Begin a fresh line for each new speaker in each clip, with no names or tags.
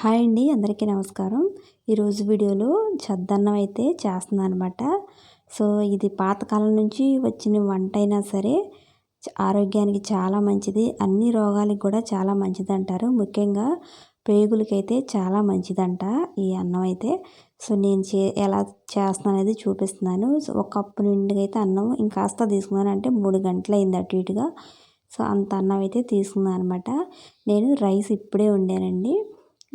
Hi అండి, అందరికీ నమస్కారం. ఈరోజు వీడియోలో చద్దన్నం అయితే చేస్తున్నాను అనమాట. సో ఇది పాతకాలం నుంచి వచ్చిన వంట అయినా సరే ఆరోగ్యానికి చాలా మంచిది, అన్ని రోగాలకు కూడా చాలా మంచిది అంటారు. ముఖ్యంగా పేగులకైతే చాలా మంచిదంట ఈ అన్నం అయితే. సో నేను ఎలా చేస్తున్నాను అనేది చూపిస్తున్నాను. సో ఒక కప్పు నిండుగా అయితే అన్నం ఇంకాస్త తీసుకున్నాను, అంటే 3 గంటలు అయింది అటు ఇటుగా. సో అంత అన్నం అయితే తీసుకున్నాను అనమాట. నేను రైస్ ఇప్పుడే వండానండి.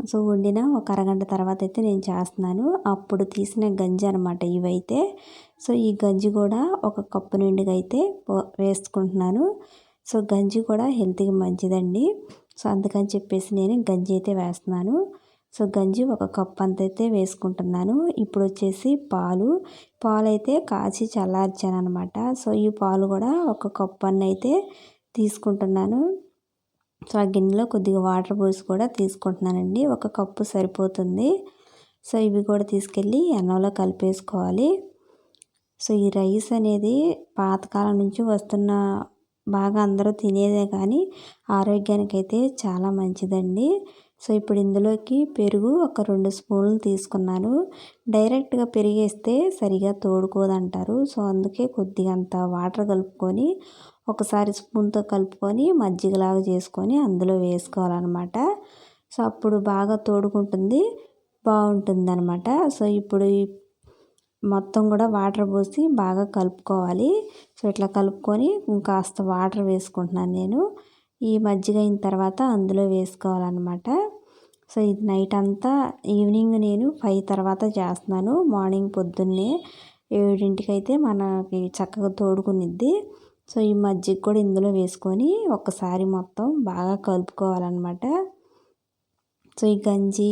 సో వండిన ఒక అరగంట తర్వాత అయితే నేను చేస్తున్నాను. అప్పుడు తీసిన గంజి అనమాట ఇవైతే. సో ఈ గంజి కూడా ఒక కప్పు నిండుగా అయితే వేసుకుంటున్నాను. సో గంజి కూడా హెల్త్కి మంచిదండి. సో అందుకని చెప్పేసి నేను గంజి అయితే వేస్తున్నాను. సో గంజి ఒక కప్ అంత అయితే వేసుకుంటున్నాను. ఇప్పుడు వచ్చేసి పాలు అయితే కాచి చల్లార్చాను అనమాట. సో ఈ పాలు కూడా ఒక కప్పు అన్న అయితే తీసుకుంటున్నాను. సో ఆ గిన్నెలో కొద్దిగా వాటర్ పోసి కూడా తీసుకుంటున్నానండి. ఒక కప్పు సరిపోతుంది. సో ఇవి కూడా తీసుకెళ్ళి అన్నంలో కలిపేసుకోవాలి. సో ఈ రైస్ అనేది పాతకాలం నుంచి వస్తున్న బాగా అందరూ తినేదే, కానీ ఆరోగ్యానికి అయితే చాలా మంచిదండి. సో ఇప్పుడు ఇందులోకి పెరుగు ఒక 2 స్పూన్లు తీసుకున్నాను. డైరెక్ట్గా పెరిగేస్తే సరిగా తోడుకోదంటారు. సో అందుకే కొద్దిగా అంత వాటర్ కలుపుకొని ఒకసారి స్పూన్తో కలుపుకొని మజ్జిగలాగా చేసుకొని అందులో వేసుకోవాలన్నమాట. సో అప్పుడు బాగా తోడుకుంటుంది, బాగుంటుంది అనమాట. సో ఇప్పుడు మొత్తం కూడా వాటర్ పోసి బాగా కలుపుకోవాలి. సో ఇట్లా కలుపుకొని ఇంకాస్త వాటర్ వేసుకుంటున్నాను నేను. ఈ మజ్జిగ అయిన తర్వాత అందులో వేసుకోవాలన్నమాట. సో ఇది నైట్ అంతా, ఈవినింగ్ నేను 5 తర్వాత చేస్తున్నాను. మార్నింగ్ పొద్దున్నే 7ంటికి అయితే మనకి చక్కగా తోడుకునిద్ది. సో ఈ మజ్జిగ కూడా ఇందులో వేసుకొని ఒక్కసారి మొత్తం బాగా కలుపుకోవాలన్నమాట. సో ఈ గంజి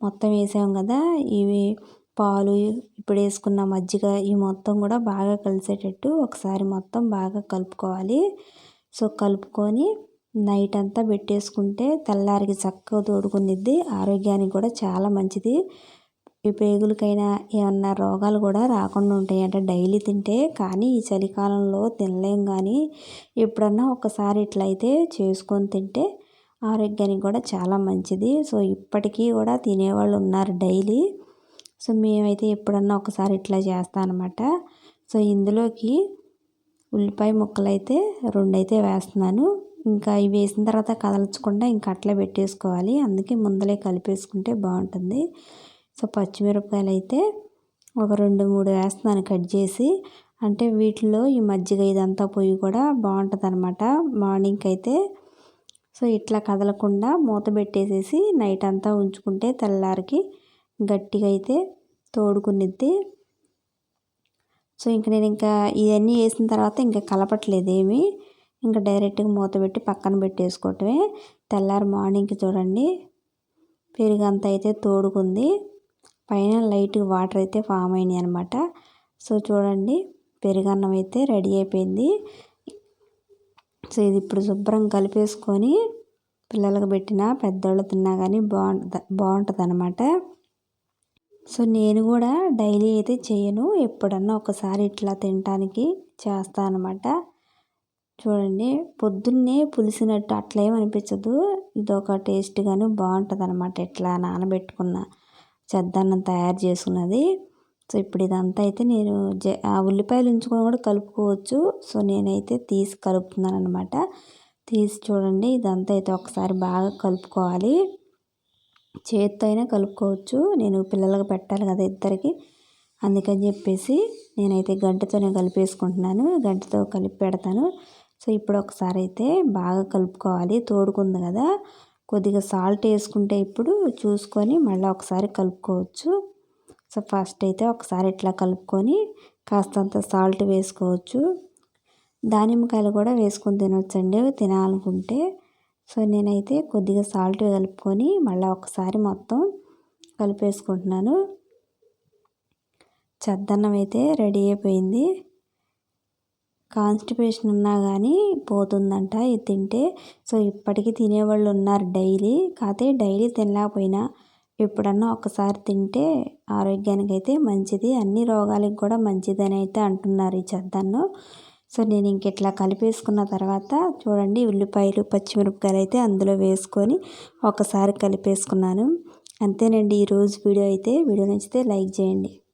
మొత్తం వేసాం కదా, ఇవి పాలు ఇప్పుడు వేసుకున్న మజ్జిగ ఈ మొత్తం కూడా బాగా కలిసేటట్టు ఒకసారి మొత్తం బాగా కలుపుకోవాలి. సో కలుపుకొని నైట్ అంతా పెట్టేసుకుంటే తెల్లారికి చక్కగా తోడుకునిద్ది. ఆరోగ్యానికి కూడా చాలా మంచిది. ఈ పేగులకైనా ఏమన్నా రోగాలు కూడా రాకుండా ఉంటాయి అంటే డైలీ తింటే. కానీ ఈ చలికాలంలో తినలేం, కానీ ఎప్పుడన్నా ఒకసారి ఇట్లయితే చేసుకొని తింటే ఆరోగ్యానికి కూడా చాలా మంచిది. సో ఇప్పటికీ కూడా తినేవాళ్ళు ఉన్నారు డైలీ. సో మేమైతే ఎప్పుడన్నా ఒకసారి ఇట్లా చేస్తాం అనమాట. సో ఇందులోకి ఉల్లిపాయ ముక్కలు అయితే 2 అయితే వేస్తున్నాను. ఇంకా ఇవి వేసిన తర్వాత కదల్చకుండా ఇంకా అట్లా పెట్టేసుకోవాలి, అందుకే ముందలే కలిపేసుకుంటే బాగుంటుంది. సో పచ్చిమిరపకాయలు అయితే ఒక 2, 3 వేస్తున్నాను కట్ చేసి. అంటే వీటిలో ఈ మజ్జిగ ఇదంతా పోయి కూడా బాగుంటుంది అనమాట మార్నింగ్కి అయితే. సో ఇట్లా కదలకుండా మూత పెట్టేసేసి నైట్ అంతా ఉంచుకుంటే తెల్లారికి గట్టిగా అయితే తోడుకునిద్ది. సో నేను ఇవన్నీ వేసిన తర్వాత ఇంకా కలపట్లేదు ఏమి, ఇంకా డైరెక్ట్గా మూత పెట్టి పక్కన పెట్టేసుకోవటమే. తెల్లారి మార్నింగ్కి చూడండి పెరుగు అంతా అయితే తోడుకుంది, పైన లైట్గా వాటర్ అయితే ఫామ్ అయినాయి అనమాట. సో చూడండి పెరుగన్నం అయితే రెడీ అయిపోయింది. సో ఇది ఇప్పుడు శుభ్రం కలిపేసుకొని పిల్లలకు పెట్టినా పెద్దోళ్ళు తిన్నా కానీ బాగుంటుంది అనమాట. సో నేను కూడా డైలీ అయితే చేయను, ఎప్పుడన్నా ఒకసారి ఇట్లా తినడానికి చేస్తాను అనమాట. చూడండి పొద్దున్నే పులిసినట్టు అట్లా ఏమనిపించదు, ఇదొక టేస్ట్గాను బాగుంటుంది అనమాట. ఇట్లా నానబెట్టుకున్న చద్దన్నం తయారు చేసుకున్నది. సో ఇప్పుడు ఇదంతా అయితే నేను ఆ ఉల్లిపాయలు ఉంచుకొని కూడా కలుపుకోవచ్చు. సో నేనైతే తీసి కలుపుతున్నాను అనమాట. తీసి చూడండి ఇదంతా అయితే ఒకసారి బాగా కలుపుకోవాలి. చేత్తో అయినా కలుపుకోవచ్చు, నేను పిల్లలకు పెట్టాలి కదా ఇద్దరికి, అందుకని చెప్పేసి నేనైతే గంటతోనే కలిపేసుకుంటున్నాను. గంటతో కలిపి పెడతాను. సో ఇప్పుడు ఒకసారి అయితే బాగా కలుపుకోవాలి, తోడుకుంది కదా. కొద్దిగా సాల్ట్ వేసుకుంటే ఇప్పుడు చూసుకొని మళ్ళీ ఒకసారి కలుపుకోవచ్చు. సో ఫస్ట్ అయితే ఒకసారి ఇట్లా కలుపుకొని కాస్తంత సాల్ట్ వేసుకోవచ్చు. దానిమ్మకాయలు కూడా వేసుకొని తినవచ్చండి తినాలనుకుంటే. సో నేనైతే కొద్దిగా సాల్ట్ కలుపుకొని మళ్ళీ ఒకసారి మొత్తం కలిపేసుకుంటున్నాను. చద్దన్నం అయితే రెడీ అయిపోయింది. కాన్స్టిపేషన్ ఉన్నా కానీ పోతుందంట ఇది తింటే. సో ఇప్పటికీ తినేవాళ్ళు ఉన్నారు డైలీ, కాకపోతే డైలీ తినలేకపోయినా ఎప్పుడన్నా ఒకసారి తింటే ఆరోగ్యానికి అయితే మంచిది, అన్ని రోగాలకు కూడా మంచిదని అయితే అంటున్నారు ఈ చద్దన్నం. సో నేను ఇట్లా కలిపేసుకున్న తర్వాత చూడండి ఉల్లిపాయలు పచ్చిమిరపకాయలు అయితే అందులో వేసుకొని ఒకసారి కలిపేసుకున్నాను. అంతేనండి ఈరోజు వీడియో అయితే. వీడియో నచ్చితే లైక్ చేయండి.